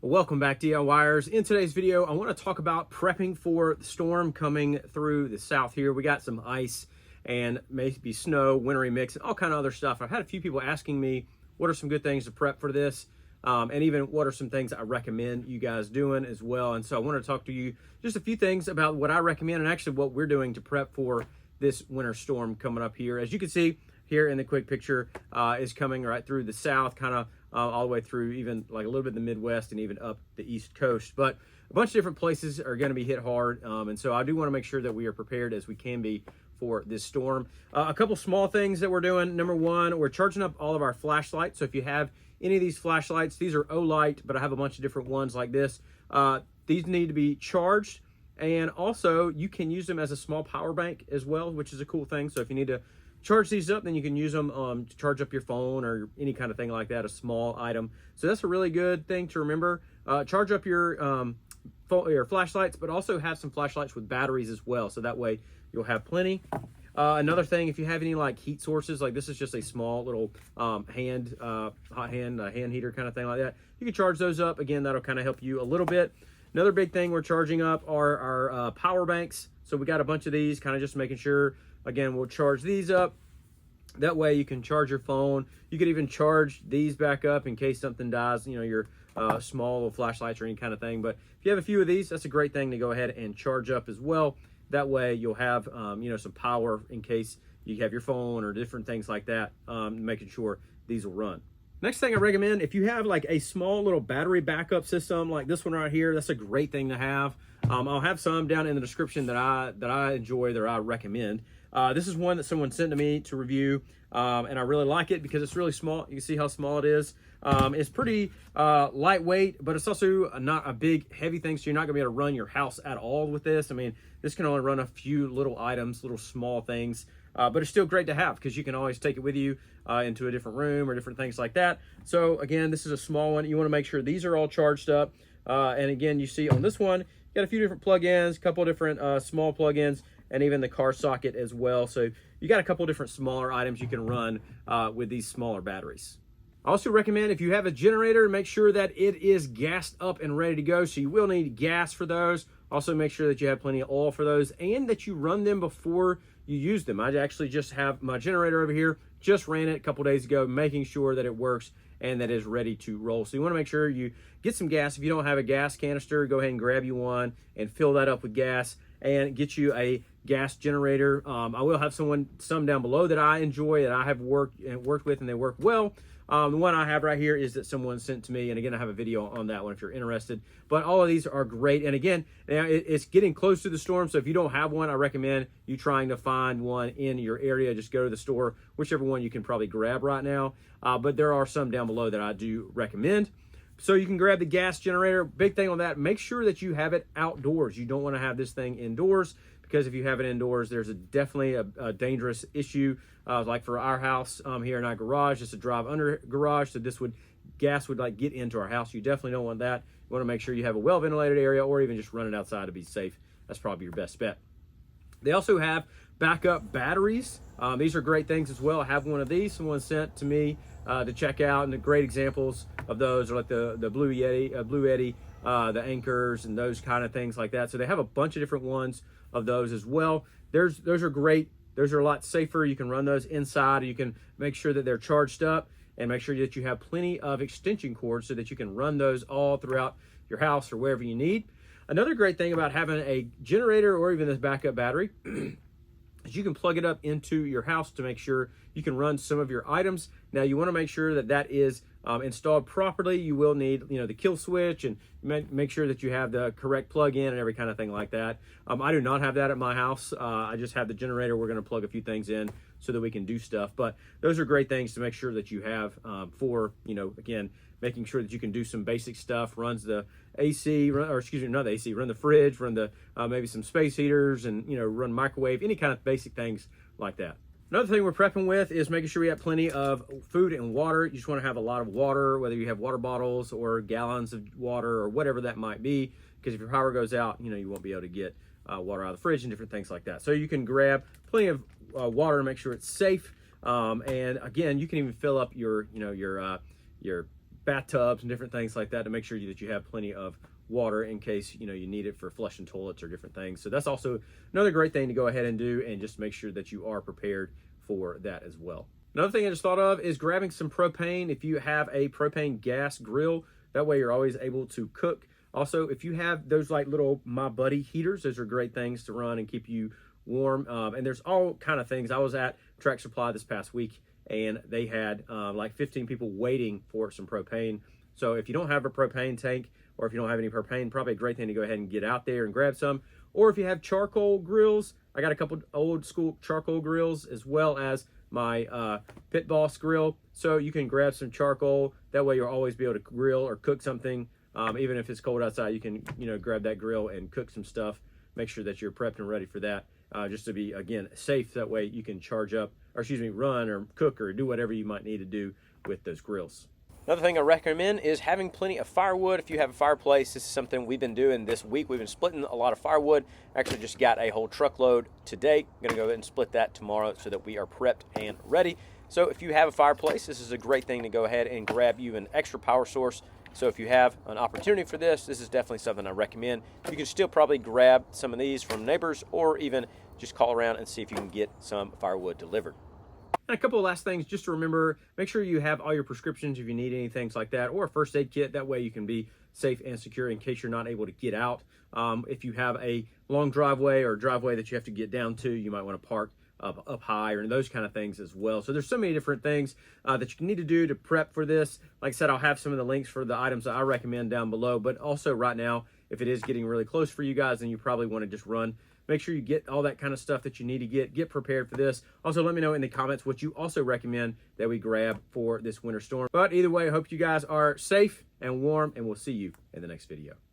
Welcome back, DIYers. In today's video, I want to talk about prepping for the storm coming through the south here. We got some ice and maybe snow, wintry mix, and all kind of other stuff. I've had a few people asking me, what are some good things to prep for this? And even what are some things I recommend you guys doing as well. And so I want to talk to you just a few things about what I recommend and actually what we're doing to prep for this winter storm coming up here. As you can see here in the quick picture, is coming right through the south, kind of all the way through even like a little bit in the Midwest and even up the East Coast. But a bunch of different places are going to be hit hard. And so I do want to make sure that we are prepared as we can be for this storm. A couple small things that we're doing. Number one, we're charging up all of our flashlights. So if you have any of these flashlights, these are Olight, but I have a bunch of different ones like this. These need to be charged. And also you can use them as a small power bank as well, which is a cool thing. So if you need to charge these up, then you can use them to charge up your phone or any kind of thing like that, a small item. So that's a really good thing to remember. Charge up your flashlights, but also have some flashlights with batteries as well. So that way you'll have plenty. Another thing, if you have any like heat sources, like this is just a small little hot hand heater kind of thing like that, you can charge those up. Again, that'll kind of help you a little bit. Another big thing we're charging up are our power banks. So we got a bunch of these, kind of just making sure. Again, we'll charge these up. That way you can charge your phone. You could even charge these back up in case something dies, you know, your small little flashlights or any kind of thing. But if you have a few of these, that's a great thing to go ahead and charge up as well. That way you'll have, you know, some power in case you have your phone or different things like that, making sure these will run. Next thing I recommend, if you have like a small little battery backup system like this one right here, that's a great thing to have. I'll have some down in the description that I enjoy, that I recommend. This is one that someone sent to me to review, and I really like it because it's really small. You can see how small it is. It's pretty lightweight, but it's also not a big, heavy thing, so you're not going to be able to run your house at all with this. I mean, this can only run a few little items, little small things, but it's still great to have because you can always take it with you into a different room or different things like that. So again, this is a small one. You want to make sure these are all charged up. And again, you see on this one, you got a few different plug-ins, a couple of different small plug-ins, and even the car socket as well. So you got a couple different smaller items you can run with these smaller batteries. I also recommend if you have a generator, make sure that it is gassed up and ready to go. So you will need gas for those. Also make sure that you have plenty of oil for those and that you run them before you use them. I actually just have my generator over here, just ran it a couple days ago, making sure that it works and that is ready to roll. So you want to make sure you get some gas. If you don't have a gas canister, go ahead and grab you one and fill that up with gas and get you a gas generator. I will have some down below that I enjoy, that I have worked with, and they work well. The one I have right here is that someone sent to me, and again, I have a video on that one if you're interested. But all of these are great, and again, it's getting close to the storm, so if you don't have one, I recommend you trying to find one in your area. Just go to the store, whichever one you can probably grab right now. But there are some down below that I do recommend. So you can grab the gas generator. Big thing on that, make sure that you have it outdoors. You don't want to have this thing indoors, because if you have it indoors, there's definitely a dangerous issue. Like for our house here in our garage, it's a drive under garage, so gas would like get into our house. You definitely don't want that. You want to make sure you have a well ventilated area, or even just run it outside to be safe. That's probably your best bet. They also have backup batteries. These are great things as well. I have one of these. Someone sent to me to check out, and the great examples of those are like the Blue Yeti, the Anchors, and those kind of things like that. So they have a bunch of different ones of those as well. Those are great. Those are a lot safer. You can run those inside. You can make sure that they're charged up and make sure that you have plenty of extension cords so that you can run those all throughout your house or wherever you need. Another great thing about having a generator or even this backup battery is you can plug it up into your house to make sure you can run some of your items. Now you want to make sure that that is installed properly. You will need, you know, the kill switch, and make sure that you have the correct plug-in and every kind of thing like that. I do not have that at my house. I just have the generator. We're going to plug a few things in so that we can do stuff. But those are great things to make sure that you have for, you know, again, making sure that you can do some basic stuff. Runs the AC, or excuse me, not the AC, run the fridge, run the maybe some space heaters, and, you know, run microwave, any kind of basic things like that. Another thing we're prepping with is making sure we have plenty of food and water. You just want to have a lot of water, whether you have water bottles or gallons of water or whatever that might be, because if your power goes out, you know, you won't be able to get water out of the fridge and different things like that. So you can grab plenty of water to make sure it's safe. And again, you can even fill up your bathtubs and different things like that to make sure that you have plenty of water in case you need it for flushing toilets or different things. So that's also another great thing to go ahead and do, and just make sure that you are prepared for that as well. Another thing I just thought of is grabbing some propane if you have a propane gas grill. That way you're always able to cook. Also, if you have those like little My Buddy heaters, those are great things to run and keep you warm. And there's all kind of things. I was at Track Supply this past week, and they had like 15 people waiting for some propane. So if you don't have a propane tank, or if you don't have any propane, probably a great thing to go ahead and get out there and grab some. Or if you have charcoal grills, I got a couple old school charcoal grills, as well as my Pit Boss grill. So you can grab some charcoal. That way you'll always be able to grill or cook something. Even if it's cold outside, you can grab that grill and cook some stuff. Make sure that you're prepped and ready for that, just to be, again, safe. That way you can charge up, or excuse me, run or cook or do whatever you might need to do with those grills. Another thing I recommend is having plenty of firewood. If you have a fireplace, this is something we've been doing this week. We've been splitting a lot of firewood. Actually just got a whole truckload today. I'm gonna go ahead and split that tomorrow so that we are prepped and ready. So if you have a fireplace, this is a great thing to go ahead and grab you an extra power source. So if you have an opportunity for this, this is definitely something I recommend. You can still probably grab some of these from neighbors, or even just call around and see if you can get some firewood delivered. And a couple of last things just to remember: make sure you have all your prescriptions if you need anything like that, or a first aid kit. That way you can be safe and secure in case you're not able to get out. If you have a long driveway or driveway that you have to get down to, you might want to park up high, or those kind of things as well. So there's so many different things that you need to do to prep for this. Like I said, I'll have some of the links for the items that I recommend down below, but also right now, if it is getting really close for you guys, then you probably want to just run. Make sure you get all that kind of stuff that you need to get prepared for this. Also, let me know in the comments what you also recommend that we grab for this winter storm. But either way, I hope you guys are safe and warm, and we'll see you in the next video.